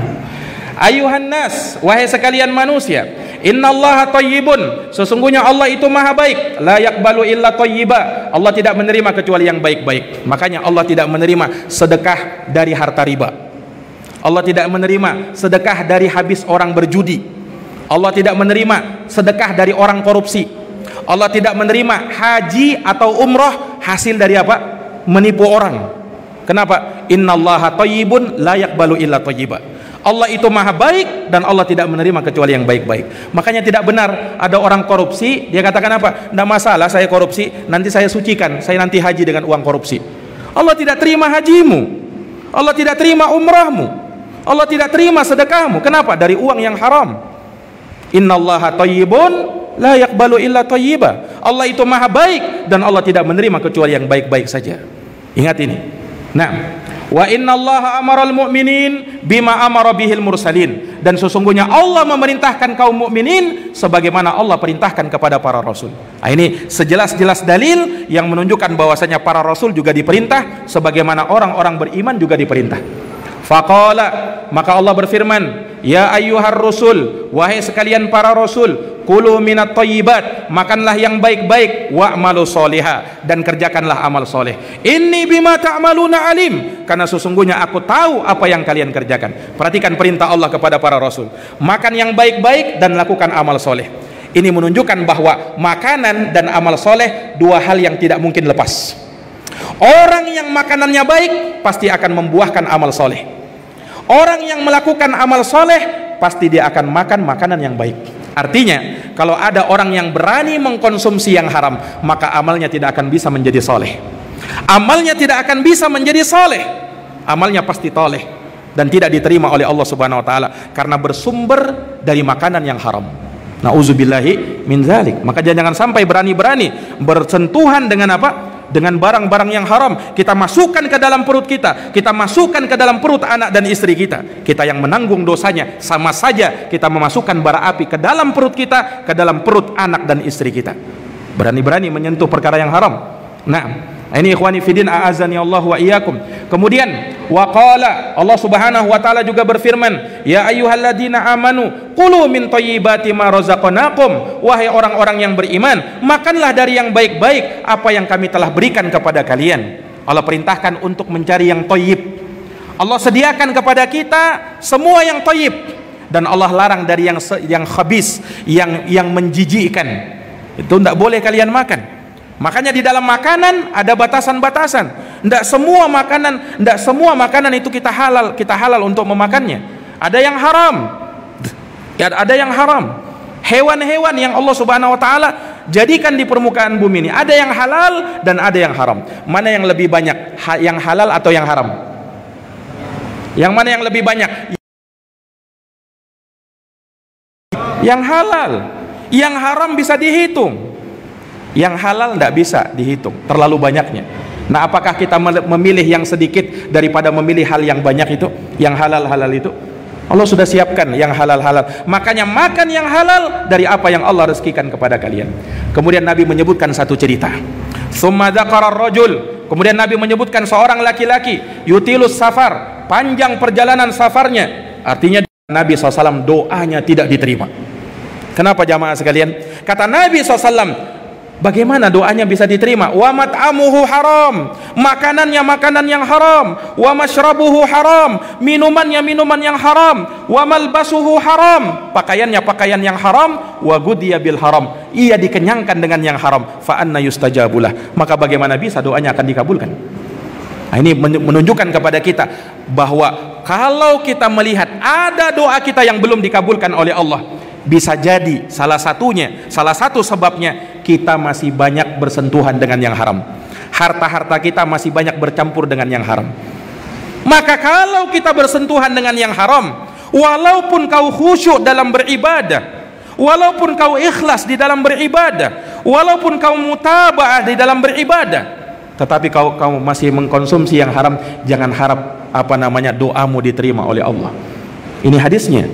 Speaker 3: ayuhan nas, wahai sekalian manusia, innallaha thayyibun, sesungguhnya Allah itu maha baik, la yaqbalu illa thayyiba, Allah tidak menerima kecuali yang baik-baik. Makanya Allah tidak menerima sedekah dari harta riba. Allah tidak menerima sedekah dari habis orang berjudi. Allah tidak menerima sedekah dari orang korupsi. Allah tidak menerima haji atau umrah hasil dari apa? Menipu orang. Kenapa? Innallaha thayyibun la yaqbalu illa thayyiba. Allah itu maha baik dan Allah tidak menerima kecuali yang baik-baik. Makanya tidak benar ada orang korupsi, dia katakan apa? Tidak masalah saya korupsi, nanti saya sucikan, saya nanti haji dengan uang korupsi. Allah tidak terima hajimu. Allah tidak terima umrahmu. Allah tidak terima sedekahmu. Kenapa? Dari uang yang haram. Innallaha thayyibun la yaqbalu illa thayyiba. Allah itu maha baik dan Allah tidak menerima kecuali yang baik-baik saja. Ingat ini. Nah, wa innallaha amaral mu'minin bima amara bihil mursalin, dan sesungguhnya Allah memerintahkan kaum mukminin sebagaimana Allah perintahkan kepada para rasul. Nah, ini sejelas-jelas dalil yang menunjukkan bahwasanya para rasul juga diperintah sebagaimana orang-orang beriman juga diperintah. Faqala, maka Allah berfirman, ya ayyuhar rusul, wahai sekalian para rasul, kulu minat thayyibat, makanlah yang baik-baik, wa'malu sholiha, dan kerjakanlah amal soleh. Inni bima ta'maluna alim, karena sesungguhnya aku tahu apa yang kalian kerjakan. Perhatikan perintah Allah kepada para rasul, makan yang baik-baik dan lakukan amal soleh. Ini menunjukkan bahwa makanan dan amal soleh dua hal yang tidak mungkin lepas. Orang yang makanannya baik pasti akan membuahkan amal soleh. Orang yang melakukan amal soleh pasti dia akan makan makanan yang baik. Artinya kalau ada orang yang berani mengkonsumsi yang haram, maka amalnya tidak akan bisa menjadi soleh. Amalnya tidak akan bisa menjadi soleh. Amalnya pasti toleh dan tidak diterima oleh Allah Subhanahu Wa Taala karena bersumber dari makanan yang haram. Nauzubillahi min dzalik. Maka jangan sampai berani-berani bersentuhan dengan apa? Dengan barang-barang yang haram, kita masukkan ke dalam perut kita, kita masukkan ke dalam perut anak dan istri kita. Kita yang menanggung dosanya, sama saja kita memasukkan bara api ke dalam perut kita, ke dalam perut anak dan istri kita. Berani-berani menyentuh perkara yang haram. Nah, ini ikhwani fiddin, a'azani Allah wa iyyakum. Kemudian waqala, Allah Subhanahu wa taala juga berfirman, ya ayyuhalladzina amanu qulu min thayyibati ma razaqnakum, wahai orang-orang yang beriman, makanlah dari yang baik-baik apa yang kami telah berikan kepada kalian. Allah perintahkan untuk mencari yang thayyib. Allah sediakan kepada kita semua yang thayyib, dan Allah larang dari yang khabis, yang menjijikkan. Itu tidak boleh kalian makan. Makanya di dalam makanan ada batasan-batasan. Tidak semua makanan itu kita halal untuk memakannya. Ada yang haram. Ada yang haram. Hewan-hewan yang Allah Subhanahu wa taala jadikan di permukaan bumi ini, ada yang halal dan ada yang haram. Mana yang lebih banyak? Yang halal atau yang haram? Yang mana yang lebih banyak? Yang halal. Yang haram bisa dihitung. Yang halal tidak bisa dihitung, terlalu banyaknya. Nah, apakah kita memilih yang sedikit daripada memilih hal yang banyak itu, yang halal-halal itu? Allah sudah siapkan yang halal-halal. Makanya makan yang halal dari apa yang Allah rezekikan kepada kalian. Kemudian Nabi menyebutkan satu cerita. Tsumma dzakara ar-rajul, kemudian Nabi menyebutkan seorang laki-laki yutilus safar, panjang perjalanan safarnya, artinya Nabi SAW doanya tidak diterima. Kenapa jamaah sekalian? Kata Nabi SAW, bagaimana doanya bisa diterima? Wa mat'amuhu haram, makanannya makanan yang haram, wa mashrabuhu haram, minumannya minuman yang haram, wa malbasuhu haram, pakaiannya pakaian yang haram, wa gudiya bil haram, ia dikenyangkan dengan yang haram, fa anna yustajabulah, maka bagaimana bisa doanya akan dikabulkan? Nah, ini menunjukkan kepada kita bahwa kalau kita melihat ada doa kita yang belum dikabulkan oleh Allah, bisa jadi salah satu sebabnya kita masih banyak bersentuhan dengan yang haram. Harta-harta kita masih banyak bercampur dengan yang haram. Maka kalau kita bersentuhan dengan yang haram, walaupun kau khusyuk dalam beribadah, walaupun kau ikhlas di dalam beribadah, walaupun kau mutaba'ah di dalam beribadah, tetapi kau masih mengkonsumsi yang haram, jangan harap doamu diterima oleh Allah. Ini hadisnya.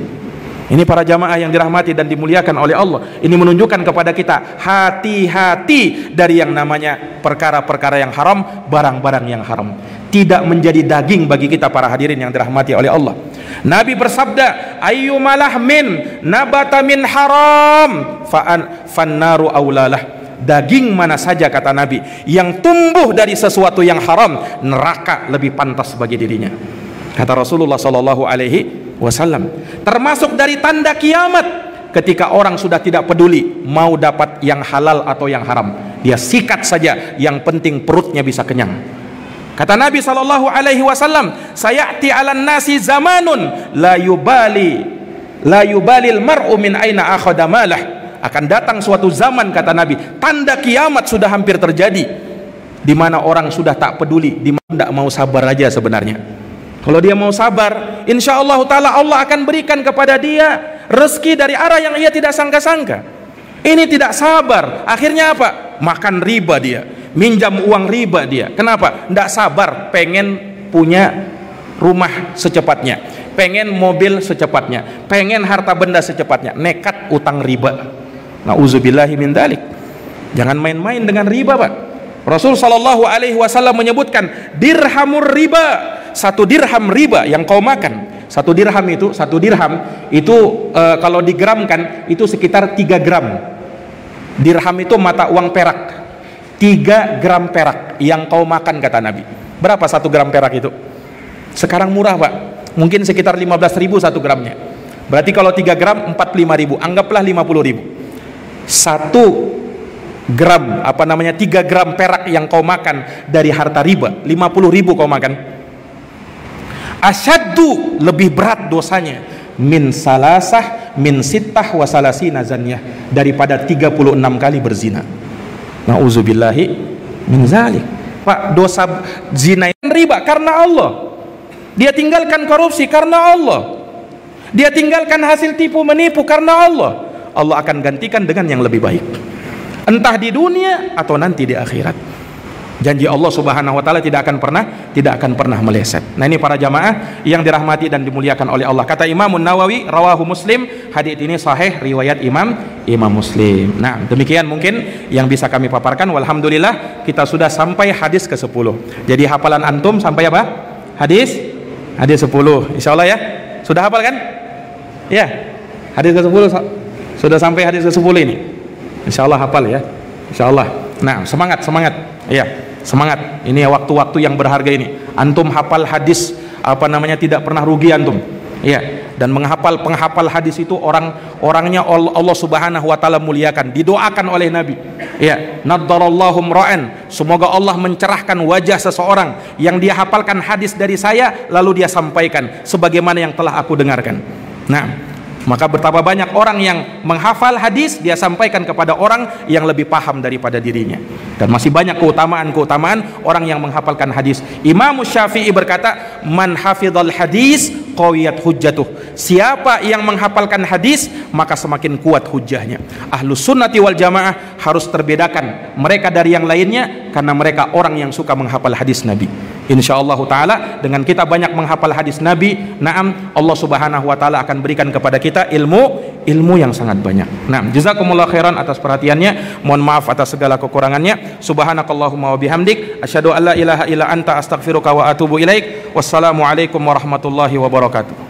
Speaker 3: Ini para jamaah yang dirahmati dan dimuliakan oleh Allah. Ini menunjukkan kepada kita hati-hati dari yang namanya perkara-perkara yang haram, barang-barang yang haram. Tidak menjadi daging bagi kita para hadirin yang dirahmati oleh Allah. Nabi bersabda, ayyumalahmin nabata min haram fannaru aulalah. Daging mana saja, kata Nabi, yang tumbuh dari sesuatu yang haram, neraka lebih pantas bagi dirinya, kata Rasulullah Sallallahu Alaihi Wasallam. Termasuk dari tanda kiamat, ketika orang sudah tidak peduli mau dapat yang halal atau yang haram, dia sikat saja, yang penting perutnya bisa kenyang. Kata Nabi Sallallahu Alaihi Wasallam, sayati 'alan nasi zamanun la yubalil mar'u min aina akhadha malah. Akan datang suatu zaman, kata Nabi, tanda kiamat sudah hampir terjadi, di mana orang sudah tak peduli, di mana tidak mau sabar aja sebenarnya. Kalau dia mau sabar, insya Allah Ta'ala Allah akan berikan kepada dia rezeki dari arah yang ia tidak sangka-sangka. Ini tidak sabar, akhirnya apa? Makan riba dia, minjam uang riba dia. Kenapa? Tidak sabar, pengen punya rumah secepatnya, pengen mobil secepatnya, pengen harta benda secepatnya, nekat utang riba. Na'udzubillahi min dzalik. Jangan main-main dengan riba, Pak. Rasul Shallallahu Alaihi Wasallam menyebutkan dirhamur riba, 1 dirham riba yang kau makan. 1 dirham itu kalau digramkan itu sekitar 3 gram. Dirham itu mata uang perak. 3 gram perak yang kau makan, kata Nabi. Berapa 1 gram perak itu? Sekarang murah, Pak. Mungkin sekitar 15.000 1 gramnya. Berarti kalau 3 gram 45.000, anggaplah 50.000. 1 gram 3 gram perak yang kau makan dari harta riba, 50.000 kau makan. Asyaddu, lebih berat dosanya, min salasah min sittah wa salasina zanyah, daripada 36 kali berzina. Na'udzubillahi min zalik. Pak, dosa zina dan riba karena Allah. Dia tinggalkan korupsi karena Allah. Dia tinggalkan hasil tipu menipu karena Allah. Allah akan gantikan dengan yang lebih baik, entah di dunia atau nanti di akhirat. Janji Allah Subhanahu wa taala tidak akan pernah meleset. Nah, ini para jamaah yang dirahmati dan dimuliakan oleh Allah. Kata Imam Nawawi, rawahu Muslim, hadits ini sahih riwayat Imam Muslim. Nah, demikian mungkin yang bisa kami paparkan. Walhamdulillah kita sudah sampai hadis ke-10. Jadi hafalan antum sampai apa? Hadis 10. Insyaallah ya. Sudah hafal kan? Ya. Hadis ke-10 sudah sampai hadis ke-10 ini. Insyaallah hafal ya. Insyaallah. Nah, semangat. Iya, semangat. Ini waktu-waktu yang berharga ini. Antum hafal hadis tidak pernah rugi antum. Iya, dan penghafal hadis itu orangnya Allah Subhanahu wa taala muliakan, didoakan oleh Nabi. Iya, naddarallahu ra'an. Semoga Allah mencerahkan wajah seseorang yang dia hafalkan hadis dari saya lalu dia sampaikan sebagaimana yang telah aku dengarkan. Nah, maka betapa banyak orang yang menghafal hadis, dia sampaikan kepada orang yang lebih paham daripada dirinya. Dan masih banyak keutamaan orang yang menghafalkan hadis. Imam Syafi'i berkata, man hafidhal hadis qawiyat hujjatuh. Siapa yang menghafalkan hadis, maka semakin kuat hujjahnya. Ahlus sunnati wal jamaah harus terbedakan mereka dari yang lainnya, karena mereka orang yang suka menghafal hadis Nabi. Insyaallah ta'ala dengan kita banyak menghafal hadis Nabi, na'am, Allah Subhanahu wa ta'ala akan berikan kepada kita ilmu yang sangat banyak. Nah, jazakumullah khairan atas perhatiannya. Mohon maaf atas segala kekurangannya. Subhanakallahumma wa bihamdik, asyhadu an la ilaha illa anta, astaghfiruka wa atubu ilaik. Wassalamualaikum warahmatullahi wabarakatuh.